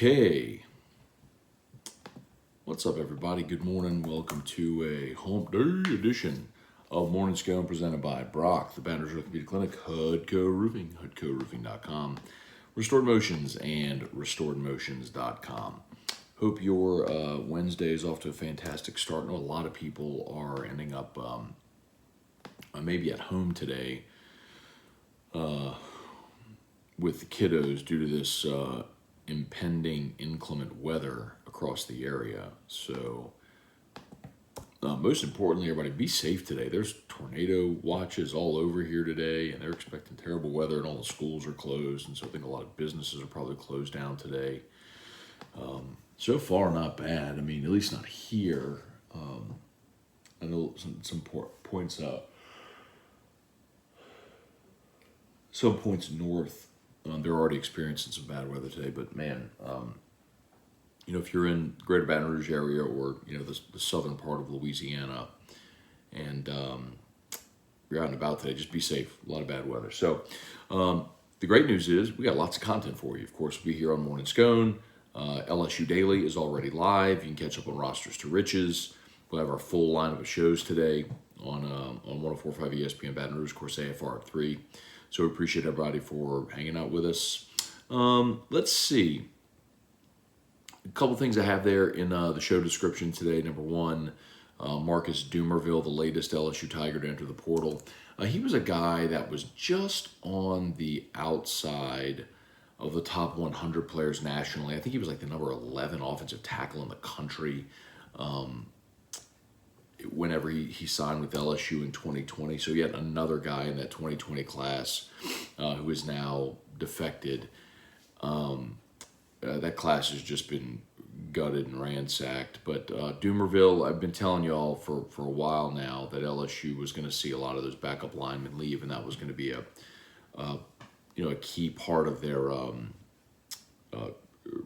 Okay. What's up, everybody? Good morning. Welcome to a hump day edition of Morning Scone presented by Brock, the Banner's Orthopedic Clinic, Hudco Roofing, HudcoRoofing.com, Restored Motions, and RestoredMotions.com. Hope your Wednesday is off to a fantastic start. I know a lot of people are ending up maybe at home today with the kiddos due to this impending inclement weather across the area. So most importantly, everybody be safe today. There's tornado watches all over here today, and they're expecting terrible weather, and all the schools are closed, and so I think a lot of businesses are probably closed down today. So far, not bad. I mean, at least not here. I know some points north, they're already experiencing some bad weather today, but man, if you're in Greater Baton Rouge area or, the southern part of Louisiana and you're out and about today, just be safe. A lot of bad weather. So the great news is we got lots of content for you. Of course, we'll be here on Morning Scone. LSU Daily is already live. You can catch up on Rosters to Riches. We'll have our full lineup of shows today on 104.5 ESPN Baton Rouge, of course, AFR at 3. So we appreciate everybody for hanging out with us. Let's see. A couple things I have there in the show description today. Number one, Marcus Dumervil, the latest LSU Tiger to enter the portal. He was a guy that was just on the outside of the top 100 players nationally. I think he was like the number 11 offensive tackle in the country whenever he signed with LSU in 2020. So yet another guy in that 2020 class who is now defected. That class has just been gutted and ransacked. But Dumervil, I've been telling y'all for a while now that LSU was going to see a lot of those backup linemen leave, and that was going to be a key part of their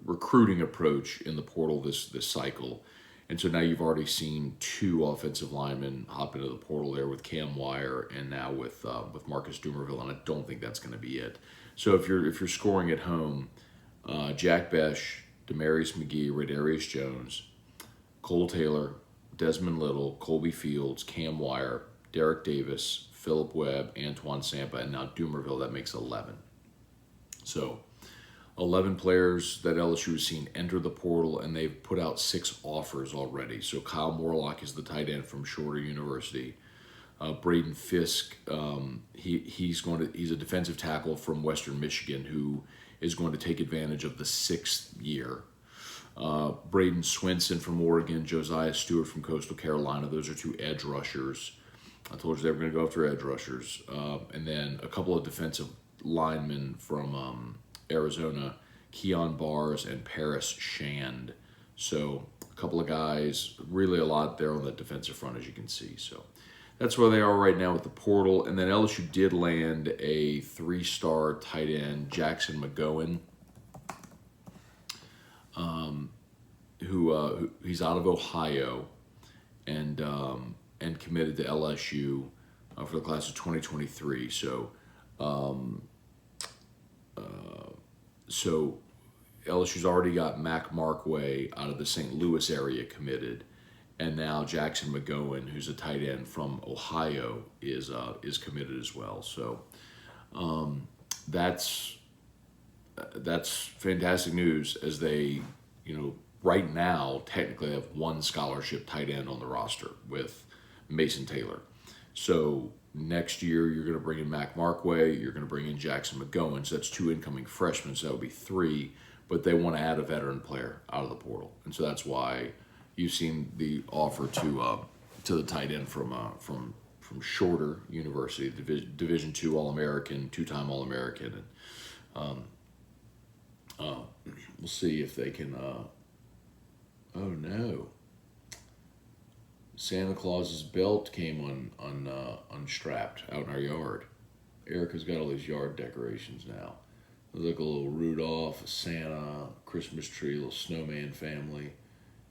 recruiting approach in the portal this cycle. And so now you've already seen two offensive linemen hop into the portal there with Cam Wire and now with Marcus Dumervil, and I don't think that's going to be it. So if you're scoring at home, Jack Besh, Demarius McGee, Radarius Jones, Cole Taylor, Desmond Little, Colby Fields, Cam Wire, Derek Davis, Phillip Webb, Antoine Sampa, and now Dumervil, that makes 11. So 11 players that LSU has seen enter the portal, and they've put out 6 offers already. So Kyle Morlock is the tight end from Shorter University. Braden Fisk, he's a defensive tackle from Western Michigan who is going to take advantage of the 6th year. Braden Swinson from Oregon, Josiah Stewart from Coastal Carolina. Those are 2 edge rushers. I told you they were going to go after edge rushers. And then a couple of defensive linemen from Arizona, Keon Bars and Paris Shand. So a couple of guys, really a lot there on the defensive front, as you can see. So that's where they are right now with the portal. And then LSU did land a 3-star tight end, Jackson McGowan, who he's out of Ohio and committed to LSU for the class of 2023. So LSU's already got Mac Markway out of the St. Louis area committed, and now Jackson McGowan, who's a tight end from Ohio, is committed as well. So that's fantastic news, as they, right now technically have 1 scholarship tight end on the roster with Mason Taylor. So next year, you're going to bring in Mac Markway, you're going to bring in Jackson McGowan, so that's 2 incoming freshmen, so that would be 3, but they want to add a veteran player out of the portal, and so that's why you've seen the offer to the tight end from Shorter University, Division II All-American, 2-time All-American, and we'll see if they can. Oh no! Santa Claus's belt came unstrapped out in our yard. Erica's got all these yard decorations now. There's like a little Rudolph, a Santa, Christmas tree, little snowman family,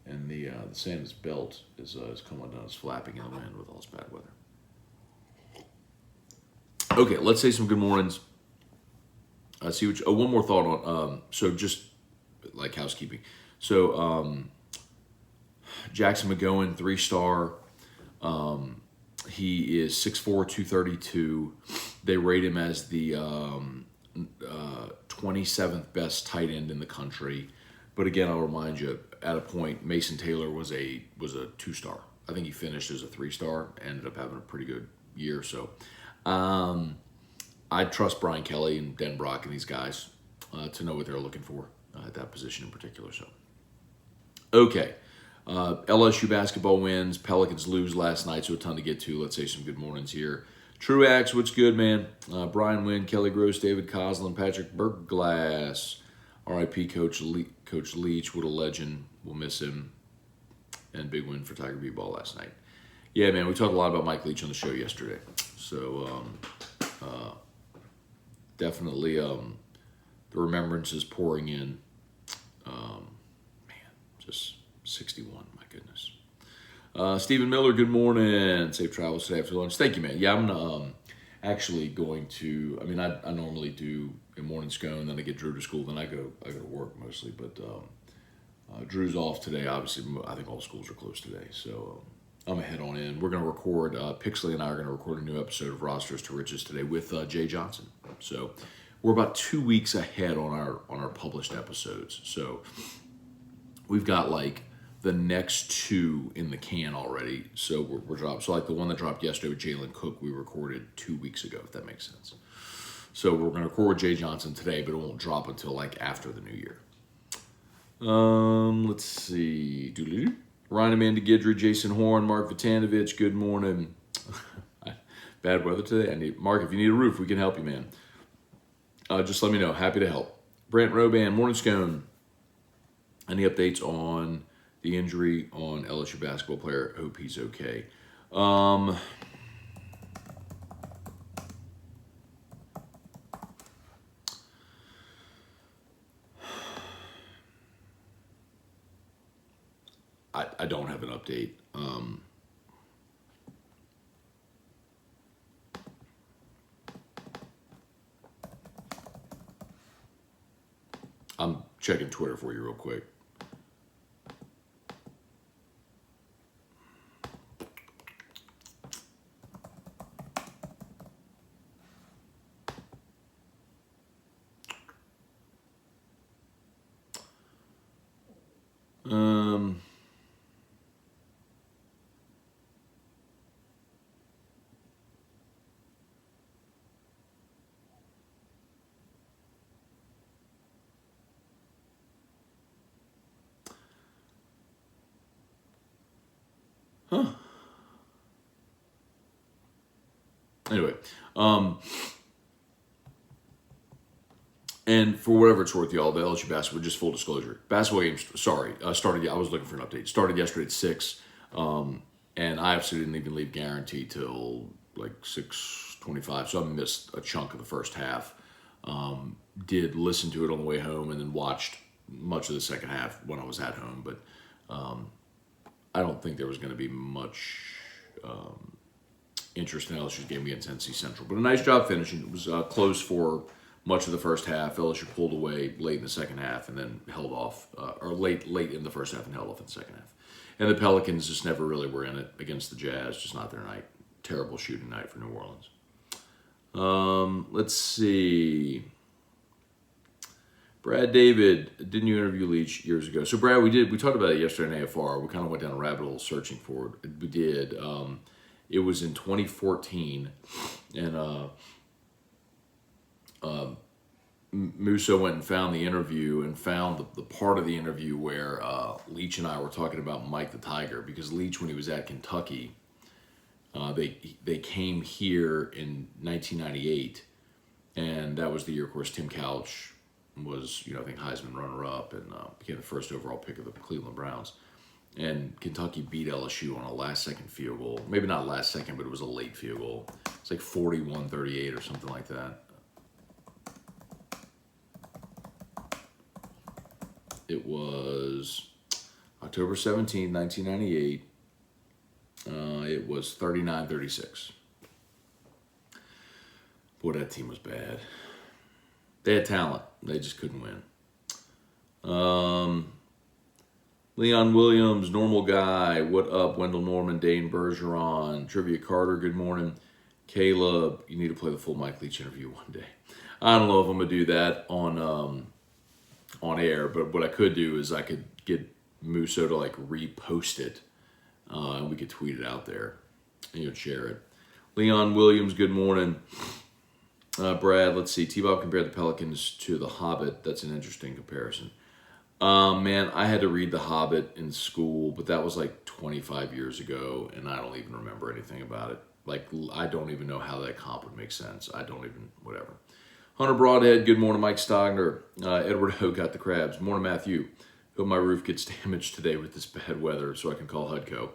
and the Santa's belt is come undone. It's flapping in the wind with all this bad weather. Okay, let's say some good mornings. One more thought on. So just like housekeeping. So Jackson McGowan, 3-star. He is 6'4", 232. They rate him as the 27th best tight end in the country. But again, I'll remind you, at a point, Mason Taylor was a 2-star. I think he finished as a 3-star, ended up having a pretty good year. So I trust Brian Kelly and Den Brock and these guys to know what they're looking for at that position in particular. So, okay. LSU basketball wins. Pelicans lose last night, so a ton to get to. Let's say some good mornings here. Truax, what's good, man? Brian Wynn, Kelly Gross, David Coslin, Patrick Bergglass. R.I.P. Coach Leach, what a legend. We'll miss him. And big win for Tiger B-ball last night. Yeah, man, we talked a lot about Mike Leach on the show yesterday. So definitely the remembrance is pouring in. Man, just 61, my goodness. Stephen Miller, good morning. Safe travels today after lunch. Thank you, man. Yeah, I'm actually going to, I mean, I normally do a morning scone, then I get Drew to school, then I go to work mostly, but Drew's off today. Obviously, I think all schools are closed today, so I'm gonna head on in. We're gonna record, Pixley and I are gonna record a new episode of Rosters to Riches today with Jay Johnson. So we're about 2 weeks ahead on our published episodes. So we've got like the next 2 in the can already. So we're dropped. So like the one that dropped yesterday with Jalen Cook, we recorded 2 weeks ago, if that makes sense. So we're going to record with Jay Johnson today, but it won't drop until like after the new year. Let's see. Ryan Amanda Guidry, Jason Horn, Mark Vitanovich, good morning. Bad weather today. Mark, if you need a roof, we can help you, man. Just let me know. Happy to help. Brent Roban, morning scone. Any updates on the injury on LSU basketball player? Hope he's okay. I don't have an update. I'm checking Twitter for you real quick. Anyway, and for whatever it's worth, y'all, the LSU basketball, just full disclosure, basketball game, started, I was looking for an update, started yesterday at 6, and I absolutely didn't even leave Guarantee till like 6:25, so I missed a chunk of the first half. Did listen to it on the way home and then watched much of the second half when I was at home, but I don't think there was going to be much interest in LSU's game against NC Central. But a nice job finishing. It was close for much of the first half. LSU pulled away late in the second half and then held off, or late in the first half and held off in the second half. And the Pelicans just never really were in it against the Jazz. Just not their night. Terrible shooting night for New Orleans. Let's see. Brad David, didn't you interview Leach years ago? So Brad, we talked about it yesterday in AFR. We kind of went down a rabbit hole searching for it. We did. It was in 2014, and Musso went and found the interview and found the part of the interview where Leach and I were talking about Mike the Tiger, because Leach, when he was at Kentucky, they came here in 1998, and that was the year, of course, Tim Couch was, I think Heisman runner-up and became the first overall pick of the Cleveland Browns. And Kentucky beat LSU on a last-second field goal. Maybe not last second, but it was a late field goal. It's like 41-38 or something like that. It was October 17, 1998. It was 39-36. Boy, that team was bad. They had talent. They just couldn't win. Um, Leon Williams, normal guy. What up? Wendell Norman, Dane Bergeron, Trivia Carter. Good morning, Caleb. You need to play the full Mike Leach interview one day. I don't know if I'm gonna do that on air, but what I could do is I could get Musso to like repost it, and we could tweet it out there, and you would share it. Leon Williams. Good morning. Brad, let's see. T-Bob compared the Pelicans to The Hobbit. That's an interesting comparison. Man, I had to read The Hobbit in school, but that was like 25 years ago, and I don't even remember anything about it. Like, I don't even know how that comp would make sense. I don't even, whatever. Hunter Broadhead, good morning, Mike Stogner. Edward Ho got the crabs. Morning, Matthew. Hope my roof gets damaged today with this bad weather so I can call HUDCO.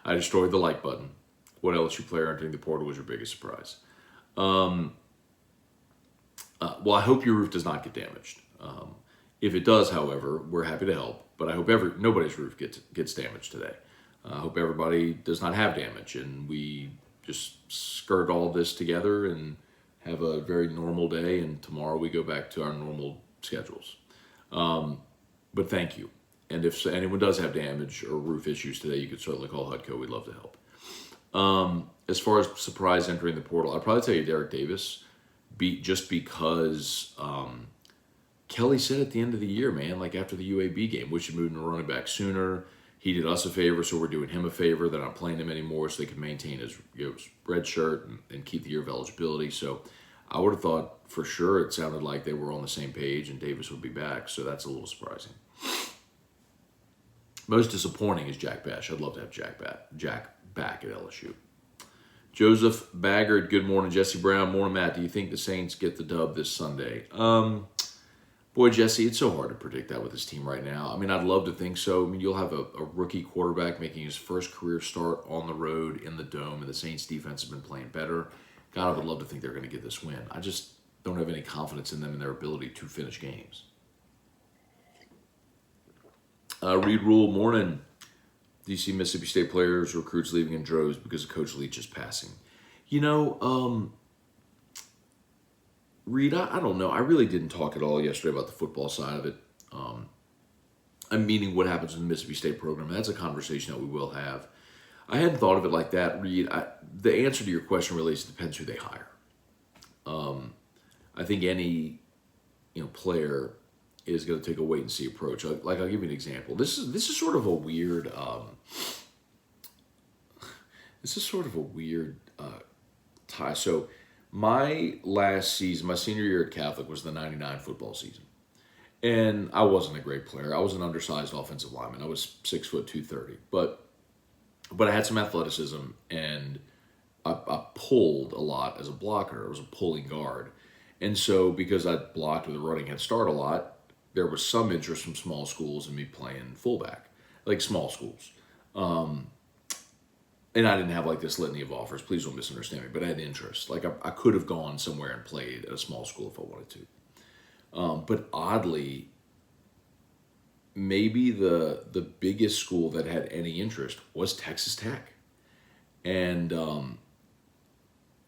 I destroyed the like button. What LSU player entering the portal was your biggest surprise? Well, I hope your roof does not get damaged. If it does, however, we're happy to help. But I hope nobody's roof gets damaged today. I hope everybody does not have damage, and we just skirt all this together and have a very normal day. And tomorrow we go back to our normal schedules. But thank you. And if anyone does have damage or roof issues today, you could certainly call HUDCO. We'd love to help. As far as surprise entering the portal, I'd probably tell you Derek Davis. Just because Kelly said at the end of the year, man, like after the UAB game, we should move him to running back sooner. He did us a favor, so we're doing him a favor. They're not playing him anymore, so they can maintain his red shirt and keep the year of eligibility. So I would have thought for sure it sounded like they were on the same page and Davis would be back, so that's a little surprising. Most disappointing is Jack Bash. I'd love to have Jack back at LSU. Joseph Baggard, good morning. Jesse Brown, morning, Matt. Do you think the Saints get the dub this Sunday? Boy, Jesse, it's so hard to predict that with this team right now. I mean, I'd love to think so. I mean, you'll have a rookie quarterback making his first career start on the road in the Dome, and the Saints defense has been playing better. God, I would love to think they're going to get this win. I just don't have any confidence in them and their ability to finish games. Reed Rule, morning. Do you see Mississippi State players, recruits leaving in droves because of Coach Leach is passing? You know, Reed, I don't know. I really didn't talk at all yesterday about the football side of it. I'm meaning what happens in the Mississippi State program. That's a conversation that we will have. I hadn't thought of it like that, Reed. The answer to your question really depends who they hire. I think any player is going to take a wait and see approach. Like I'll give you an example. This is sort of a weird. This is sort of a weird tie. So my last season, my senior year at Catholic, was the '99 football season, and I wasn't a great player. I was an undersized offensive lineman. I was 6 foot 230, but I had some athleticism, and I pulled a lot as a blocker. I was a pulling guard, and so because I blocked with a running head start a lot, there was some interest from small schools in me playing fullback, like small schools. And I didn't have like this litany of offers. Please don't misunderstand me, but I had interest. Like I could have gone somewhere and played at a small school if I wanted to. But oddly, maybe the biggest school that had any interest was Texas Tech. And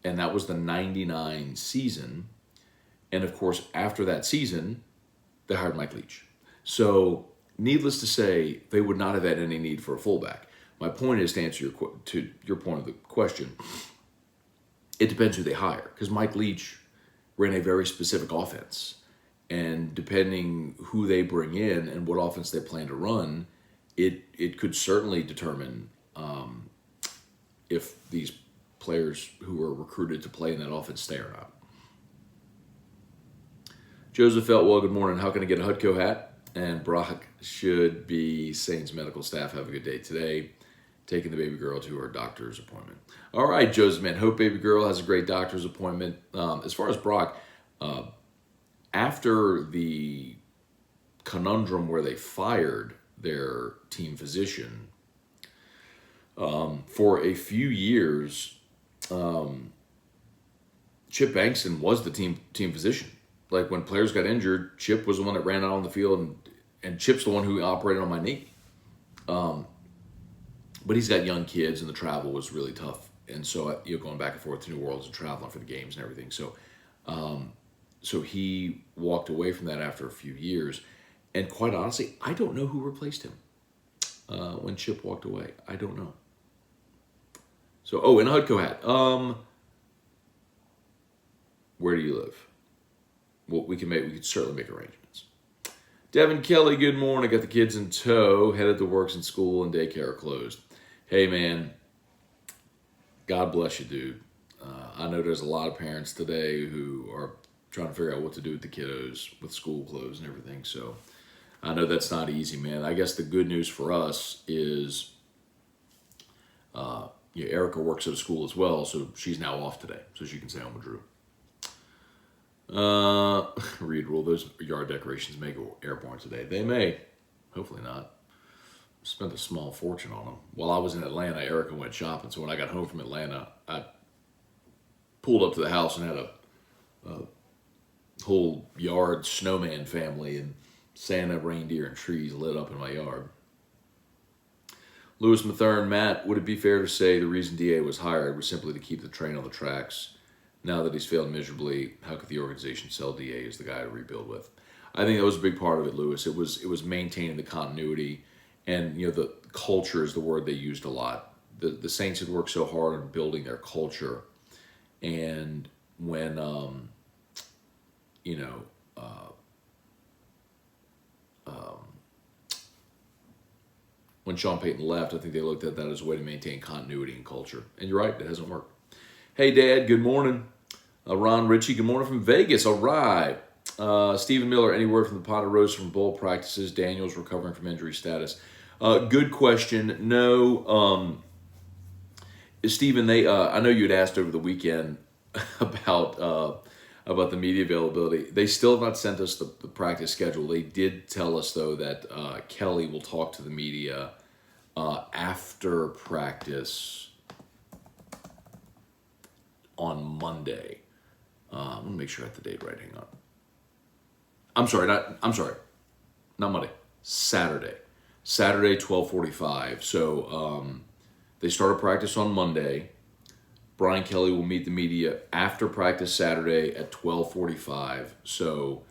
that was the '99 season. And of course, after that season, they hired Mike Leach. So, needless to say, they would not have had any need for a fullback. My point is, to answer your point of the question, it depends who they hire. Because Mike Leach ran a very specific offense. And depending who they bring in and what offense they plan to run, it could certainly determine if these players who are recruited to play in that offense stay or not. Joseph Feltwell, good morning. How can I get a HUDCO hat? And Brock should be Saints medical staff. Have a good day today. Taking the baby girl to her doctor's appointment. All right, Joseph, man. Hope baby girl has a great doctor's appointment. As far as Brock, after the conundrum where they fired their team physician, for a few years, Chip Bankston was the team physician. Like when players got injured, Chip was the one that ran out on the field, and Chip's the one who operated on my knee. But he's got young kids, and the travel was really tough. And so going back and forth to New Orleans and traveling for the games and everything. So he walked away from that after a few years. And quite honestly, I don't know who replaced him when Chip walked away. I don't know. So, and Hudco hat. Where do you live? Well, we could certainly make arrangements. Devin Kelly, good morning. Got the kids in tow, headed to works and school and daycare are closed. Hey, man, God bless you, dude. I know there's a lot of parents today who are trying to figure out what to do with the kiddos with school closed and everything. So I know that's not easy, man. I guess the good news for us is Erica works at a school as well, so she's now off today, so she can stay home with Drew. Read rule, those yard decorations may go airborne today. They may. Hopefully not. Spent a small fortune on them. While I was in Atlanta, Erica went shopping, so when I got home from Atlanta, I pulled up to the house and had a whole yard snowman family and Santa, reindeer, and trees lit up in my yard. Lewis Mathern, Matt, would it be fair to say the reason DA was hired was simply to keep the train on the tracks? Now that he's failed miserably, how could the organization sell DA as the guy to rebuild with? I think that was a big part of it, Lewis. It was maintaining the continuity, and the culture is the word they used a lot. The Saints had worked so hard on building their culture, and when when Sean Payton left, I think they looked at that as a way to maintain continuity and culture. And you're right, it hasn't worked. Hey, Dad, good morning. Ron Ritchie, good morning from Vegas. All right. Stephen Miller, any word from the Pot of Rose from bowl practices? Daniel's recovering from injury status. Good question. No. Stephen, I know you had asked over the weekend about the media availability. They still have not sent us the practice schedule. They did tell us, though, that Kelly will talk to the media after practice on Monday. I'm going to make sure I have the date right. Hang on. I'm sorry, not Monday. Saturday, 12:45. So they started practice on Monday. Brian Kelly will meet the media after practice Saturday at 12:45. So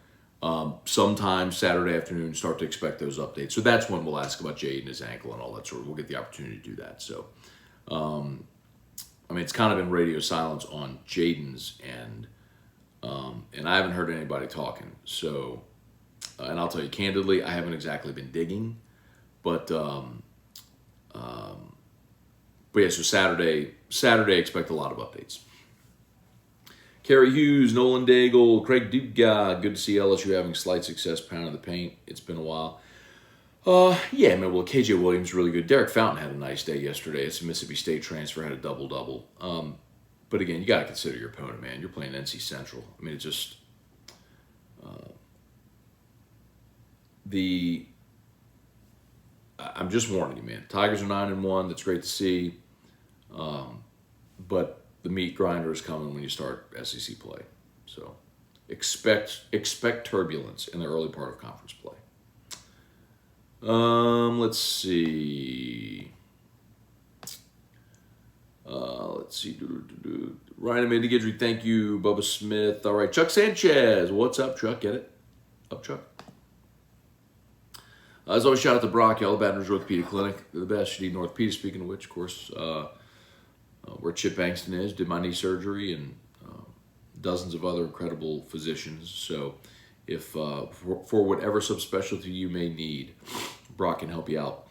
sometime Saturday afternoon, start to expect those updates. So that's when we'll ask about Jade and his ankle and all that sort of. We'll get the opportunity to do that. So, it's kind of been radio silence on Jaden's end, and I haven't heard anybody talking. So, and I'll tell you candidly, I haven't exactly been digging, but yeah. So Saturday, expect a lot of updates. Kerry Hughes, Nolan Daigle, Craig Duga, good to see LSU having slight success pounding the paint. It's been a while. Yeah, man, well, KJ Williams really good. Derek Fountain had a nice day yesterday. It's a Mississippi State transfer, had a double-double. But again, you got to consider your opponent, man. You're playing NC Central. I mean, it's just I'm just warning you, man. Tigers are 9-1. That's great to see. But the meat grinder is coming when you start SEC play. So expect turbulence in the early part of conference play. Let's see. Ryan Amanda Guidry, thank you. Bubba Smith. All right, Chuck Sanchez. What's up, Chuck? Get it? Up, Chuck. As always, shout out to Brock, Yellow Baton Rouge Orthopedic Clinic. They're the best. You need an orthopedic, speaking of which, of course, where Chip Bankston is, did my knee surgery, and dozens of other incredible physicians. So if for whatever subspecialty you may need, Brock can help you out.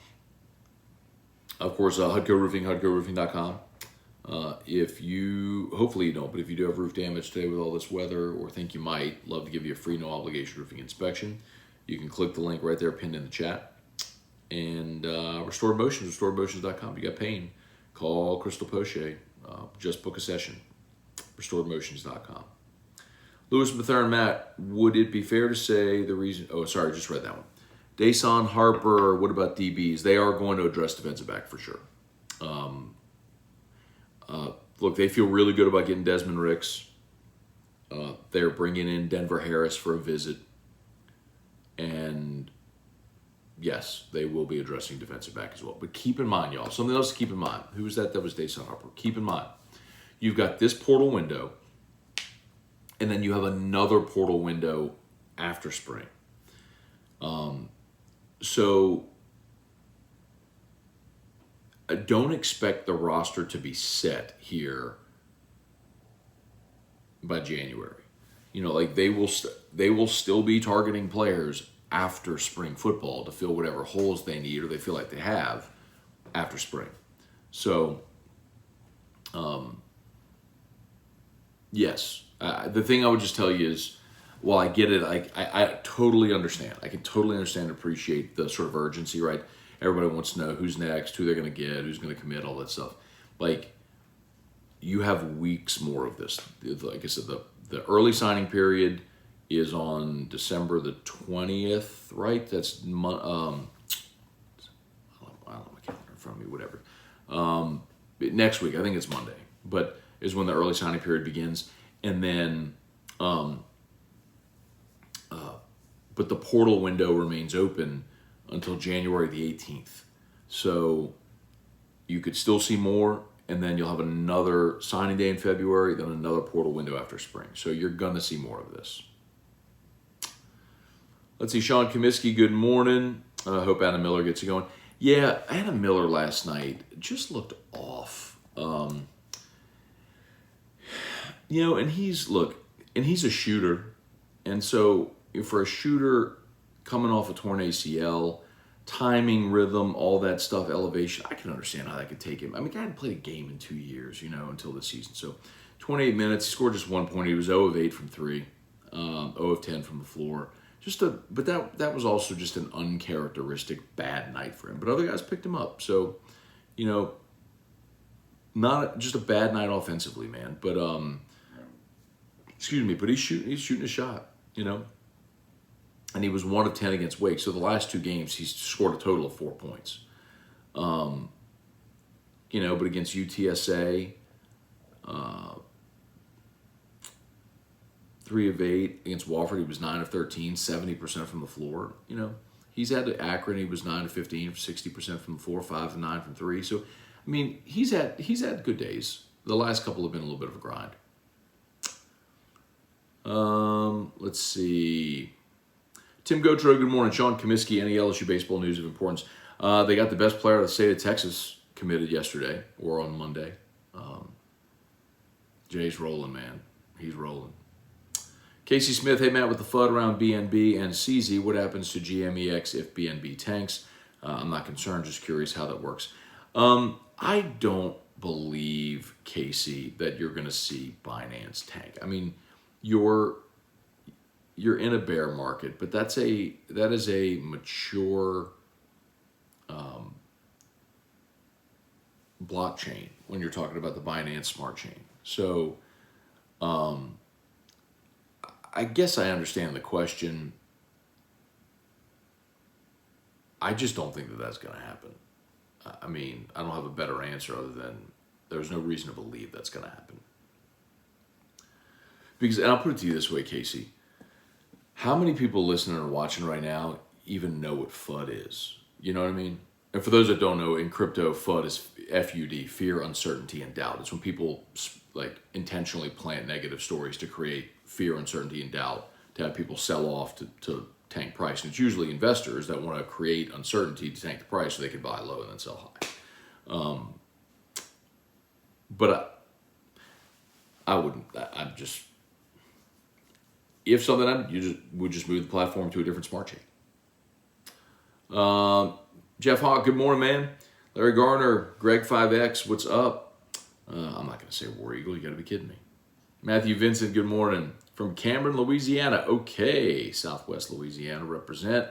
Of course, Hudco Roofing, HudcoRoofing.com. Hopefully you don't, but if you do have roof damage today with all this weather or think you might, love to give you a free, no obligation roofing inspection. You can click the link right there pinned in the chat. And Restored Motions, RestoredMotions.com. You got pain, call Crystal Poche. Just book a session. RestoredMotions.com. Lewis Mathern, Matt, would it be fair to say the reason... Oh, sorry, just read that one. Dason, Harper, what about DBs? They are going to address defensive back for sure. Look, they feel really good about getting Desmond Ricks. They're bringing in Denver Harris for a visit. And yes, they will be addressing defensive back as well. But keep in mind, y'all, something else to keep in mind. Who was that? That was Dason Harper. Keep in mind, you've got this portal window, and then you have another portal window after spring. So I don't expect the roster to be set here by January. Like they will still be targeting players after spring football to fill whatever holes they need or they feel like they have after spring. So, yes, the thing I would just tell you is, while I get it, I totally understand. I can totally understand and appreciate the sort of urgency, right? Everybody wants to know who's next, who they're going to get, who's going to commit, all that stuff. Like, you have weeks more of this. Like I said, the early signing period is on December the 20th, right? That's I don't have my calendar in front of me, whatever. Next week, I think it's Monday, but is when the early signing period begins, and then, but the portal window remains open until January the 18th. So you could still see more, and then you'll have another signing day in February, then another portal window after spring. So you're going to see more of this. Let's see, Sean Comiskey, good morning. I hope Adam Miller gets you going. Yeah, Adam Miller last night just looked off. And he's a shooter. And so for a shooter coming off a torn ACL, timing, rhythm, all that stuff, elevation, I can understand how that could take him. I mean, guy hadn't played a game in 2 years, until this season. So 28 minutes, he scored just 1 point. He was 0 of 8 from 3, 0 of 10 from the floor. But that was also just an uncharacteristic bad night for him. But other guys picked him up. So, not just a bad night offensively, man. But but he's shooting a shot, And he was 1 of 10 against Wake. So the last 2 games, he's scored a total of 4 points. But against UTSA, 3 of 8. Against Wofford, he was 9 of 13, 70% from the floor. He's had to Akron, he was 9 of 15, 60% from the floor, 5 of 9 from 3. So, I mean, he's had good days. The last couple have been a little bit of a grind. Let's see. Tim Gotro, good morning. Sean Comiskey, any LSU baseball news of importance? They got the best player of the state of Texas committed yesterday or on Monday. Jay's rolling, man. He's rolling. Casey Smith, hey Matt, with the FUD around BNB and CZ, what happens to GMEX if BNB tanks? I'm not concerned, just curious how that works. I don't believe, Casey, that you're going to see Binance tank. I mean, you're in a bear market, but that is a mature blockchain when you're talking about the Binance Smart Chain. So I guess I understand the question. I just don't think that that's going to happen. I mean, I don't have a better answer other than there's no reason to believe that's going to happen. Because, and I'll put it to you this way, Casey. How many people listening or watching right now even know what FUD is? You know what I mean? And for those that don't know, in crypto, FUD is FUD, fear, uncertainty, and doubt. It's when people intentionally plant negative stories to create fear, uncertainty, and doubt to have people sell off to tank price. And it's usually investors that want to create uncertainty to tank the price so they can buy low and then sell high. But I wouldn't. I'm just, if something happened, you would just move the platform to a different smart chain. Jeff Hawk, good morning, man. Larry Garner, Greg 5X, what's up? I'm not going to say War Eagle. You got to be kidding me. Matthew Vincent, good morning. From Cameron, Louisiana. Okay, Southwest Louisiana represent.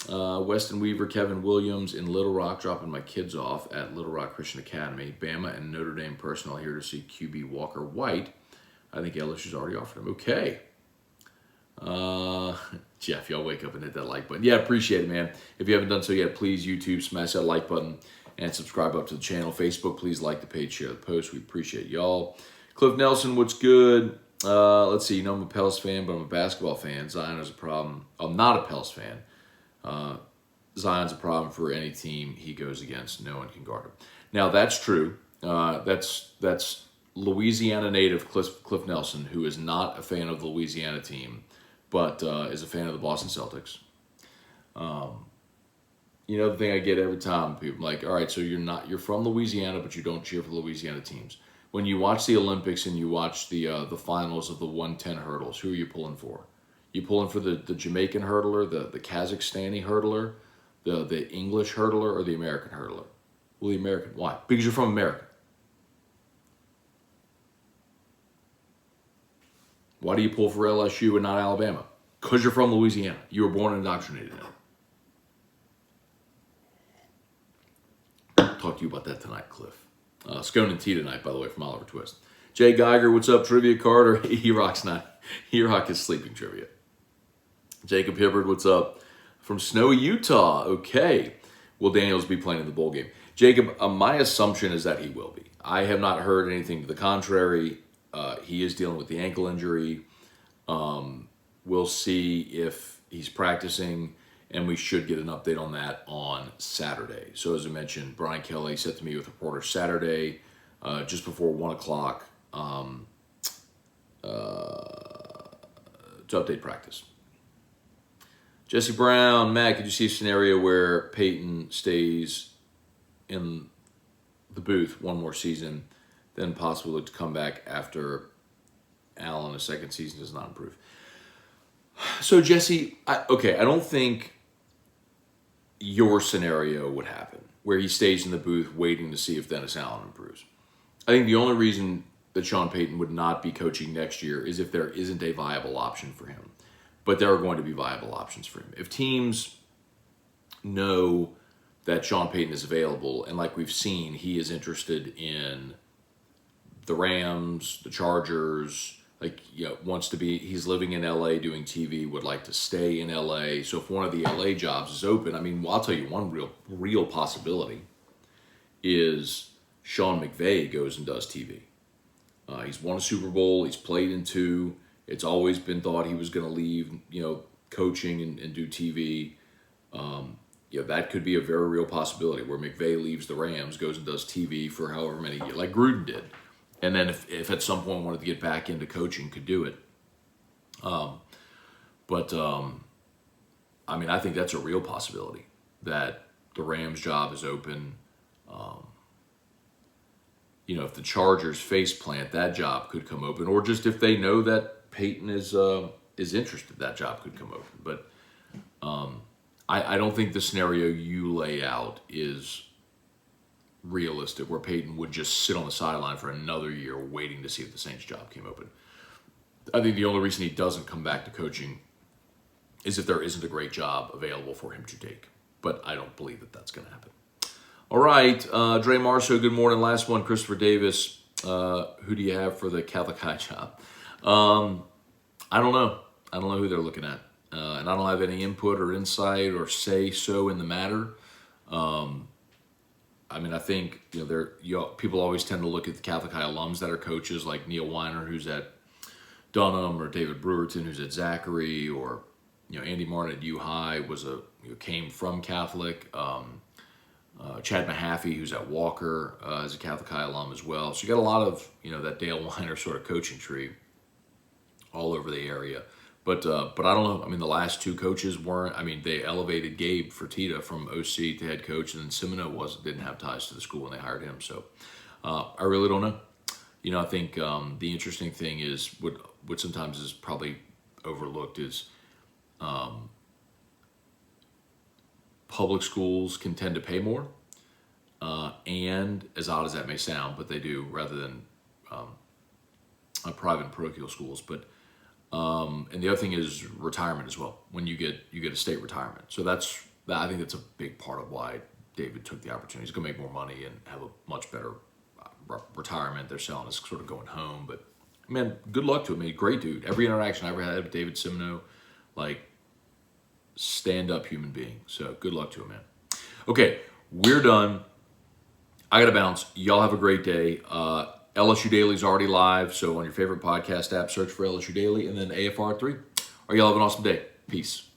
Weston Weaver, Kevin Williams in Little Rock, dropping my kids off at Little Rock Christian Academy. Bama and Notre Dame personnel here to see QB Walker White. I think LSU's already offered him. Okay. Jeff, y'all wake up and hit that like button. Yeah, appreciate it, man. If you haven't done so yet, please YouTube, smash that like button, and subscribe up to the channel. Facebook, please like the page, share the post. We appreciate y'all. Cliff Nelson, what's good? Let's see. I'm a Pels fan, but I'm a basketball fan. Zion is a problem. I'm not a Pels fan. Zion's a problem for any team he goes against. No one can guard him. Now, that's true. That's Louisiana native Cliff Nelson, who is not a fan of the Louisiana team, but is a fan of the Boston Celtics. The thing I get every time, people are like, all right, so you're from Louisiana, but you don't cheer for the Louisiana teams. When you watch the Olympics and you watch the finals of the 110 hurdles, who are you pulling for? You pulling for the Jamaican hurdler, the Kazakhstani hurdler, the English hurdler, or the American hurdler? Well, the American. Why? Because you're from America. Why do you pull for LSU and not Alabama? Because you're from Louisiana. You were born and indoctrinated in it. Talk to you about that tonight, Cliff. Scone and tea tonight, by the way, from Oliver Twist. Jay Geiger, what's up? Trivia card or E-Rock's not? E-Rock is sleeping trivia. Jacob Hibbard, what's up? From Snowy, Utah. Okay. Will Daniels be playing in the bowl game? Jacob, my assumption is that he will be. I have not heard anything to the contrary. He is dealing with the ankle injury. We'll see if he's practicing, and we should get an update on that on Saturday. So as I mentioned, Brian Kelly said to me with reporters Saturday, just before 1 o'clock, to update practice. Jesse Brown, Matt, could you see a scenario where Payton stays in the booth one more season, then possibly look to come back after Allen, a second season, does not improve? So, Jesse, I don't think your scenario would happen, where he stays in the booth waiting to see if Dennis Allen improves. I think the only reason that Sean Payton would not be coaching next year is if there isn't a viable option for him. But there are going to be viable options for him. If teams know that Sean Payton is available, and like we've seen, he is interested in the Rams, the Chargers, wants to be, he's living in LA doing TV, would like to stay in LA. So if one of the LA jobs is open, I'll tell you one real possibility is Sean McVay goes and does TV. He's won a Super Bowl, he's played in 2. It's always been thought he was going to leave, coaching and do TV. That could be a very real possibility where McVay leaves the Rams, goes and does TV for however many years, like Gruden did. And then if at some point wanted to get back into coaching, could do it. I think that's a real possibility that the Rams job is open. If the Chargers face plant, that job could come open. Or just if they know that Payton is interested, that job could come open. But I don't think the scenario you lay out is realistic, where Payton would just sit on the sideline for another year waiting to see if the Saints job came open. I think the only reason he doesn't come back to coaching is if there isn't a great job available for him to take. But I don't believe that that's going to happen. All right, Dre Marceau, good morning. Last one, Christopher Davis. Who do you have for the Catholic High job? I don't know. I don't know who they're looking at. And I don't have any input or insight or say-so in the matter. I think people always tend to look at the Catholic High alums that are coaches, like Neil Weiner, who's at Dunham, or David Brewerton, who's at Zachary, or Andy Martin at U High came from Catholic. Chad Mahaffey, who's at Walker, is a Catholic High alum as well. So you got a lot of that Dale Weiner sort of coaching tree all over the area. But I don't know. The last 2 coaches weren't. They elevated Gabe Fertitta from OC to head coach, and then Semino didn't have ties to the school when they hired him. So I really don't know. I think the interesting thing is what sometimes is probably overlooked is public schools can tend to pay more, and as odd as that may sound, but they do, rather than private and parochial schools. But and the other thing is retirement as well. When you get a state retirement, so I think that's a big part of why David took the opportunity. He's going to make more money and have a much better retirement. They're selling us sort of going home, but man, good luck to him. Great dude. Every interaction I ever had with David Semino, stand-up human being. So good luck to him, man. Okay, we're done. I got to bounce. Y'all have a great day. LSU Daily is already live, so on your favorite podcast app, search for LSU Daily, and then AFR3. Y'all have an awesome day. Peace.